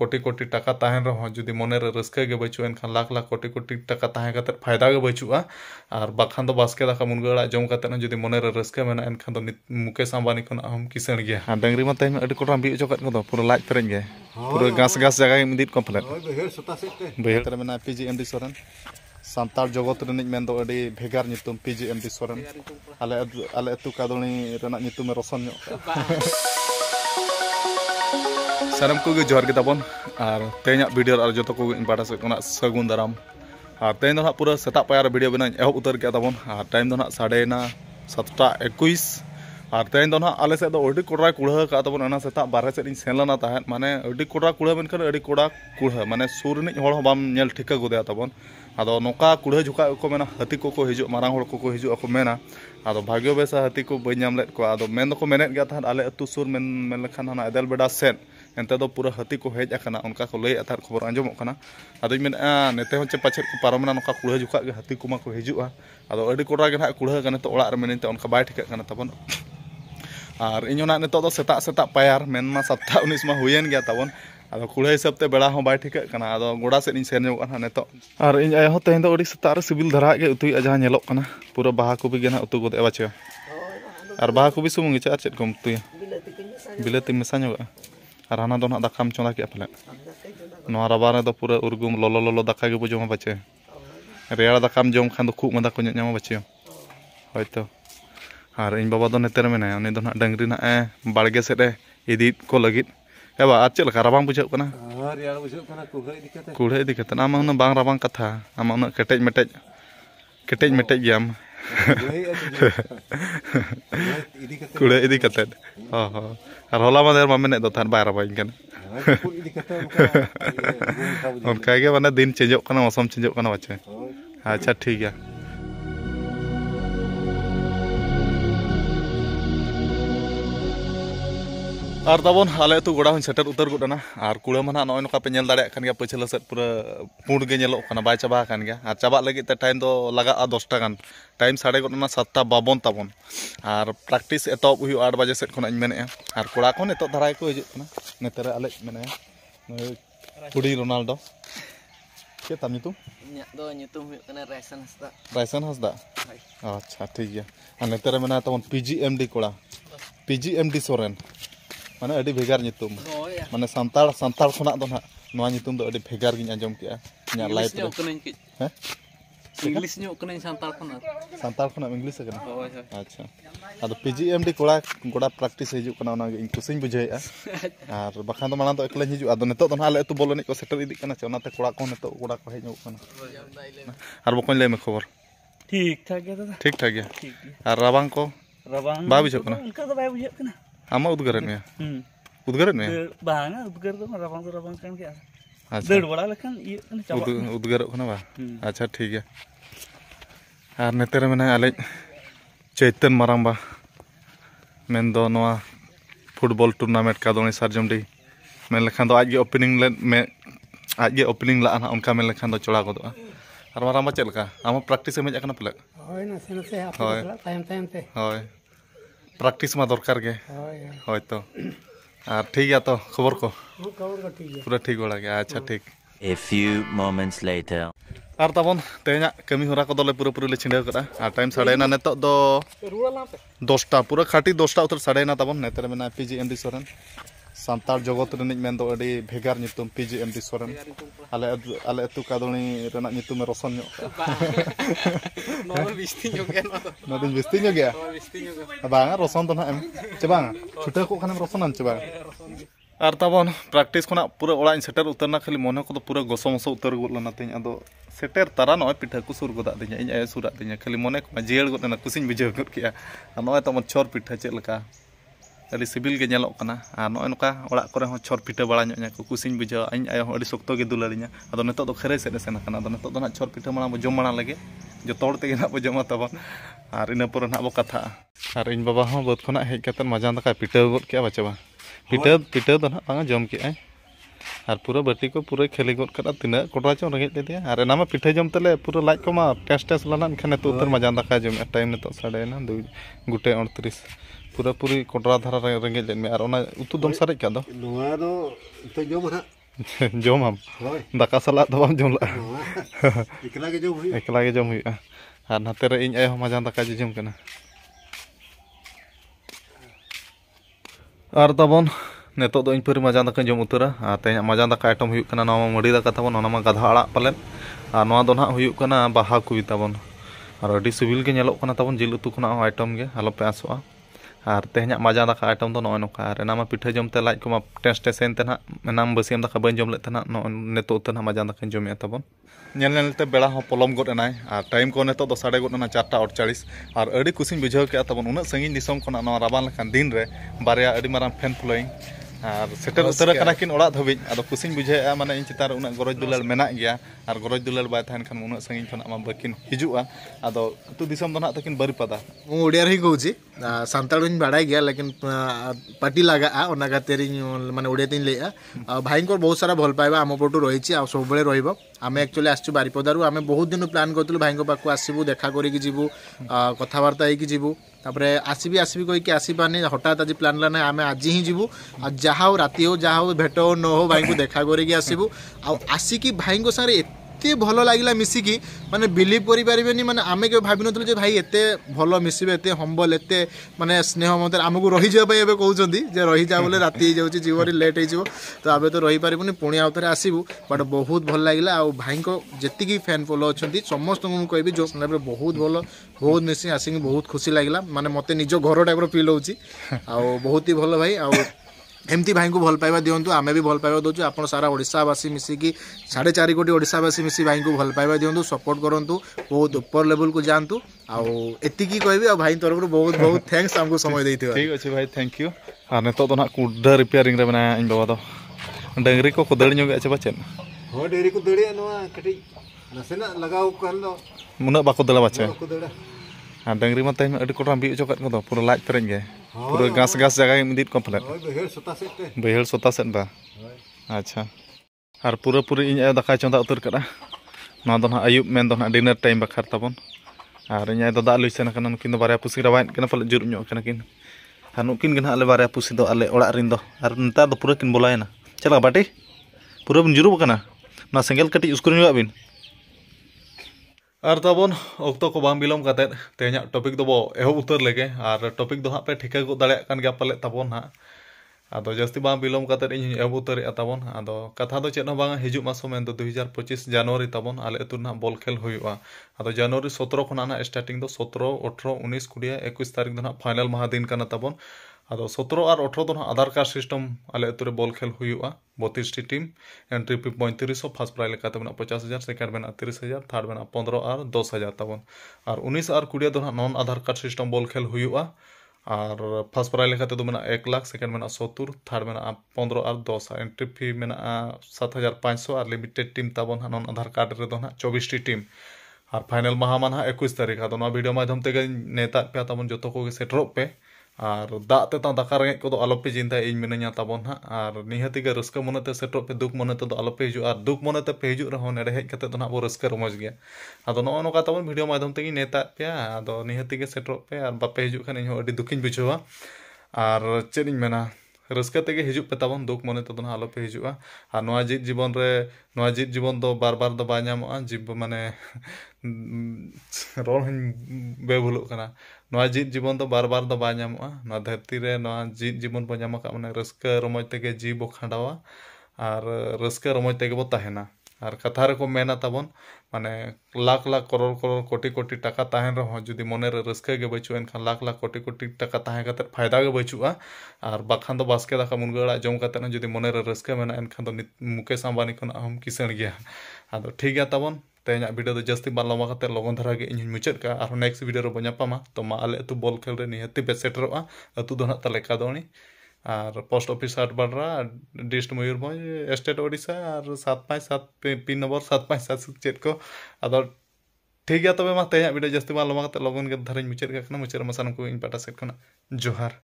कोटी कोटी टाका ताहेन रहो जुदी मने रे रस्का गे बचु एनखान लाख लाख कोटी कोटी टाका ताहे कते फायदा गे बचुआ और बाखान दो बास्के दाका मुनगा अड़ा जम कते ना जुदी मने रे रस्का मेना एनखान दो मुकेश अंबानी खन हम किसान गया आ डंगरी मा तेन अडी कोटा बि चोकत को पूरा लाइट पेरेंज गे पूरा घास घास जगह मिदित कंप्लीट बेहर सता सेते बेहर मेना पीजीएमडी सोरेन सांतार जगत रनिज मेन दो अडी भेगार नितुम पीजीएमडी सोरेन आले अतु कादोनी रना नितुम रोशन सारम को जोहार के ताबन और तेना वीडियो और जो को बाटा से सगुन दाराम और तेन दो पूरा सेता पायर वीडियो बना एहब उतर के ताबन और टाइम दो साढ़े 7:21 और तेन दो आले से अड़ी कोड़ा कुड़ा का ताबन सेता बारे से सेनलना ताहें माने अड़ी कोड़ा कुड़ा मेनखान अड़ी कोड़ा कुड़ा माने सुर निज हड़ बाम नेल ठिका गोदे ताबन आदो नोका कुड़ा झुका को मेना हाथी को हिजु मारांग हड़ को हिजु को मेना आदो भाग्य बेसा हाथी को बई नाम लेद को आदो मेन दो को मेनेत गया था आले अतु सुर मेन लेखान हाना एदल बेडा सेन एंते दो पूरा हाथी को हेज आकना उनका को लई अथार खबर आंजमोक कना आदो मेन नेते होचे पाछेट को पारमना नोका कुड़ा झुका गे हाथी को मा को हिजुआ आदो अड़ी कोड़ा गे ना कुड़ा गने तो ओड़ा रे मेनते उनका बाय ठिका कना ताबन और इñona नेतो दो सेता सेता पायर मेन मा 7:19 मा हुयेन गया ताबन आदो कुड़ा हिसाब ते बेड़ा हो बाय ठिका कना आदो गोड़ा से इन सेन जोक नेतो और इन आय हो तेन दो अड़ी सेता रे सिबिल धरा गे उतुई जहां नेलोक कना पूरा बाहा को भी गे ना उतु गोदे बाचे और बाहा को भी सुमुंग चे चेत को उतुई बिलाती मेसा जोगा और हाना दो ना दाकाम चोंदा के फले नोआ रबारे दो पूरा उर्गुम ललो ललो दाका गे बुजोमा बाचे रेयाड़ दाकाम जोम खान दो खूब मदा को ᱧᱟᱢᱟ बाचे होयतो और इन बाबा दो नेतर मेना उनी दो ना डंगरी ना बाड़गे सेट रे इदी को लगित एबा आ चेल राबांग बुझाव कना रेयाड़ बुझाव कना कुड़ा इदी कते आम उना बांग राबांग कथा आम उना केटेज मेटेज गयाम कुड़ा इदी कते और होला मादेर मा मेने दो थान बाय राबांग कना उनका के माने दिन चेंजोग कना मौसम चेंजोग कना बाचे अच्छा ठीक है और तबन आले तो गोड़ा सेटर उतर गुडना और कुड़ा माना नय नका पे नेल दाड़े खान गया पछला सेट पूरा पुंड गे नेलो कना बाय चाबा खान गया और चाबा लगी ते टाइम दो लगा 10 टा गान टाइम साढ़े गुडना 7:52 ताबन और प्रैक्टिस एतब हुई 8 बजे सेट खन मेने और कोड़ा को नेतो धराय को हिजु कना नेतरे आले मेने कुड़ी रोनाल्डो के ताम नितुम इन्या दो नितुम हुई कना रायसन हसदा अच्छा ठीक है और नेतरे मेना तबन पीजीएमडी कोड़ा पीजीएमडी सोरेन माने अडी भेगार नितुम माने सांतार खना दो ना नोआ नितुम दो अडी भेगार गिन आंजम किया इन्या लाइफ हैं इंग्लिश न्यू कने सांतार खना इंग्लिश कना अच्छा आदो पीजीएमडी कोड़ा गोड़ा प्रैक्टिस हिजु कना ओना इन कुसिन बुझाइआ और बखान दो माना दो एकला हिजु आदो नेतो दो आले अतु बोलने को सेटर इदी कना चनाते कोड़ा को नेतो गोड़ा को हेज कना और बकोन ले में खबर ठीक ठाक गया दादा ठीक ठाक गया और राबांग को बा बुझो कना उनका तो बाय बुझो कना आमा उद्गारन में बांगा उद्गार दो राबांग कान के अच्छा दड़ बड़ा लखन ये चाबा उद्गार खना बा अच्छा ठीक है और नेतर में आले चैतन मारांबा मेन दो नोआ फुटबॉल टूर्नामेंट का दोनी सारजमडी मेन लखन दो आज के ओपनिंग ला उनका मेन लखन दो चढ़ा गोदो और मारांबा चेल का आम प्रैक्टिस में जाकना पले होय ना से टाइम ते होय प्रैक्टिस में दरकार गे होय तो और ठीक है तो खबर को ठीक है पूरा ठीक बड़ा गया अच्छा ठीक A few moments later और तबन तेना कमी होरा को दोले पूरा ले छिंडा करा और टाइम साढ़े ना नेतो दो 10टा पूरा खाटी 10टा उतर साढ़े ना तबन नेतर में पीजीएमडी सोरेन सांतार जगत रनिज मेन दो अडी भेगार नितुम पीजीएमडी सोरेन आले अतु कादोनी रना नितुम रोशन नोर बिस्ती नो गया बांगा रोशन तो ना एम चबांगा छुटा को खाने रोशन आन चबा और तबन प्रैक्टिस खना पूरा ओड़ा सेटर उतरना खाली मन को पूरा गोसो मसो उतर गुलना तिन आदो सेटर तारा नय पिठा को सुर गोदा दिnya इन आय सुरा दिnya खाली मने को जेल गोदना कुसिन बुझाव गद किया नय तम छोर पिठा चेल लका अड़ी सिबिल गे नेलोक कना आ नय नका ओड़ा करे हो छोर पिठा बड़ा ᱧᱚᱜ को कुसिन बुझाव इन आय अड़ी सख्तो गे दुलारिnya आदो नेतो दो खरे सेन सेन कना आदो नेतो दो ना छोर पिठा माना जम माना लगे जो तोड़ ते ना जमा तबन और इन पर ना बो कथा और इन बाबा हो बद खना हेज कतन मजान दका पिठा गद के बचबा पिठा दो ना बांगा जम के और पूरा बाटी को पूरा खेली गद करा तिना कोटरा चो रगे दे और एना मा पिठा जम तले पूरा लाइक को मा टेस्ट लाना खाने तो उतर मजान दका जम टाइम ने तो साढ़े ना 2 गुटे 38 पूरा पूरी कोटरा धारा रगे लेन में और ओना उतु दम सारे का दो नोआ दो तो जम हा जम हम दाका साला तो बाम जम ला एकला जम हुआ और नाते रे इन आयो मजा दाका जम कना और तबन नेतो दो इन पर मजा दाका जम उतरा और तेज मजा दाका आइटम हुई कना नवा मड़ी दाका तबन ओना मा गधा आड़ा पालेन और नवा दो ना हुई कना बाहा कुई तबन और अडी सिविल के नेलो कना तबन जिल उतु खना आइटम गे आलो पे आसोआ और तेज मजा दाका आइटम दो नय नका और एना मा पिठा जमते लाज को मा टेस्ट सेन ते ना नाम बसियम दाका बन जम लेते ना नेतो उतना मजा दाका जमे तबन नेलते बेड़ा हो पलम गद एनाय और टाइम को नेतो दो 4:48 और अड़ी कुसिन बुझाव के तबन उना संगीन दिसम खना नवा राबान लखान दिन रे बारिया अड़ी मारां फैन फॉलोइंग और सेटर उतर कना किन ओड़ा धबिज आदो कुसिन बुझाया माने इन चितार उना गरज दुलाल मेना गया और गरज दुलाल बाय थान खान उना संगीन खना मा बकिन हिजुआ आदो तु दिसम दो ना तकिन बरी पदा मु ओडिया रे कहूची सांताल बाड़ाई गया लेकिन पार्टी लगा ओना खातिर माने ओडिया तीन लेया भाई को बहुत सारा भल पाइबा आम पटु रही आ सब बेले रहिबो आमे एक्चुअली आसछु बारिपदारु आमे बहुत दिन प्लान करतलु भाई को पाखु आसीबु देखा करिकि जीवु कथावार्ता होइकि जीवु तापरे आसीबी कहि कि आसी पानी हठात आज प्लान ला ना आमे आज ही जीवु आ जहा हो राती हो जहा हो भेट हो न हो भाई को देखा करिकि आसीबु आ आसीकि भाई को सारे एते भल लागिला मिसिकी माने बिलीव करि परिबेनी माने आमे के भाबि नथलु जे भाई एते भल मिसिबे एते हम्बल एते माने स्नेह मते आमको रहि जा पय एबे कहउचंदी जे रहि जा बोले राती हो जाउची जीवरी लेट हे जिवो तो आबे तो रहि परिबुनी पुणी आउथरे आसीबु बट बहुत भल लागिला आ भाई को जेति की फैन फॉलो अछंती समस्त को कहबी जो स्नेह बहुत भल बहुत मिसिंग आसिंग बहुत खुशी लागिला माने मते निजो घर टाइप रो फील होउची आ बहुत ही भल भाई आ एमती भाई को भल पाइबा दिंतु आमे भी भल पाइबा दौचु आप सारा ओडिशावासी मिसिकी 4.5 कोटी ओडिशावासी मिसी भाई को भल पाइबा दिंतु सपोर्ट करंतु बहुत ऊपर लेवल को जानतु आती कहबी आ भाई तरफ बहुत बहुत थैंक्स हमको समय देइथिबा ठीक अछि भाई थैंक यू और नेतो तो ना कुडा रिपेयरिंग रे बना इन बाबा दो डंगरी को दड़ ᱧᱚᱜ ᱟᱪᱷᱟ ᱵᱟᱪᱮᱱ हो डेरी को दड़िया नवा कटि नसेना लगाव कल दो मुना बाको दला बाचे को दड़ा और डंगरी मा तेज अडी कोटाम बी चोकत को पूरा लाज पेरेज गे पूरा घास घास जगह मिदित कंप्लीट बहेड़ सोता सेट बा अच्छा और पूरा पूरी इन दाका चंदा उतर करा ना दो ना आयुब मेन दो ना डिनर टाइम बखार तबन और इन दो दा लुइसन कना नुकिन दो बारे पुसी रवाइन कना पले जुर ᱧᱚᱜ कना किन और नुकिन गना आले बारे पुसी दो आले ओड़ा रिन दो और नता दो पूरा किन बोलायना चला बाटी पूरा बिन जुरुब कना ना सेंगल कटी उसकुर ᱧᱚᱜ बिन और तबन अक्तो को बाम बिलम काते तेज टॉपिक दो एहब उतर लेगे और टॉपिक दो हाँ पे ठिका को दाड़े कान गया पाले तबन हाँ आदो जस्ती बाम बिलम काते इन एहब उतर तबन आदो कथा दो चेन बांग हिजुग मासो मेन 2025 जनवरी तबन आले अतु ना बॉल खेल हुआ आदो जनवरी 17 खना ना स्टार्टिंग दो 17 18 19 20 21 तारीख दो ना फाइनल महा दिन काना तबन आदो 17 और 18 दो ना आधार कार्ड सिस्टम आले अतु रे बॉल खेल हुआ 32 टी team entry fee 3500 first prize लेकाते बना 50,000 सेकंड बना 30,000 थर्ड बना 15 और 10,000 तबन और 19 और 20 दो ना नॉन आधार कार्ड सिस्टम बॉल खेल हुआ और फर्स्ट प्राइज लेकाते दो बना 1 लाख सेकंड बना 70 थर्ड बना 15 और 10 एंट्री फी बना 7,500 और लिमिटेड टीम तबन नॉन आधार कार्ड रे दो ना 24 टी टीम और फाइनल महा माना 21 तारीख आदो ना वीडियो माध्यम ते नेता पे तबन जो को सेटरो पे और दाते दाका रेंगे को आलोपे चिंता इन मिना तबन हाँ और निहती के रस्क मनते सेटो पे दुख मनते तो आलोपे हिजु और दुख मनते पे हिजु रहो नेड़े हेज कते तो ना वो रस्क रमज गया आदो नो नोका तबन वीडियो माध्यम ते नेता पे आदो निहती के सेटो पे और बापे हिजु खान इन अडी दुखिन बुझावा और चेद इन मेना रस्क तेगे हिजु पे तबन दुख मनते तो ना आलोपे हिजुआ और नोआ जीत जीवन रे नोआ जीत जीवन दो बार बार दो बाኛमोआ जीव माने रोल बेभुलो कना नोआ जीत जीवन दो बार बार दो बाኛमोआ नोआ धरती रे नोआ जीत जीवन बो ᱧᱟᱢ का माने रस्क रमज तेगे जीव बो खांडावा और रस्क रमज तेगे बो ताहेना और कथा रे को मेना तबन माने लाख लाख करोड़ करोड़ कोटी कोटी टाका ताहेन रहो जुदी मने रे रस्क गे बचु एनखान लाख लाख कोटी कोटी टाका ताहे कते फायदा गे बचुआ और बाखान दो बास्के दाका मुनगड़ा जम कते जुदी मने रे रस्क मेना एनखान दो मुकेश अंबानी खन हम किसण गया आदो ठीक गया तबन तेज वीडियो जस्ती बालमा कते लगन धरा गे इन मुचाद का और नेक्स्ट वीडियो रे ब냐पामा तो मा आले अतु बॉल खेल रे निहति पे सेटरोआ अतु दो ना तले कादोनी और पोस्ट ऑफिस 8 बड़रा डिस्ट मयूरभंज स्टेट ओडिशा और 757 पिन नंबर 757 चेक को अदो ठीक गया तबे मा तेज वीडियो जस्ती बालमा कते लगन गे धरा मुचाद का मुचाद मसान को इन पाटा सेट खना जोहार।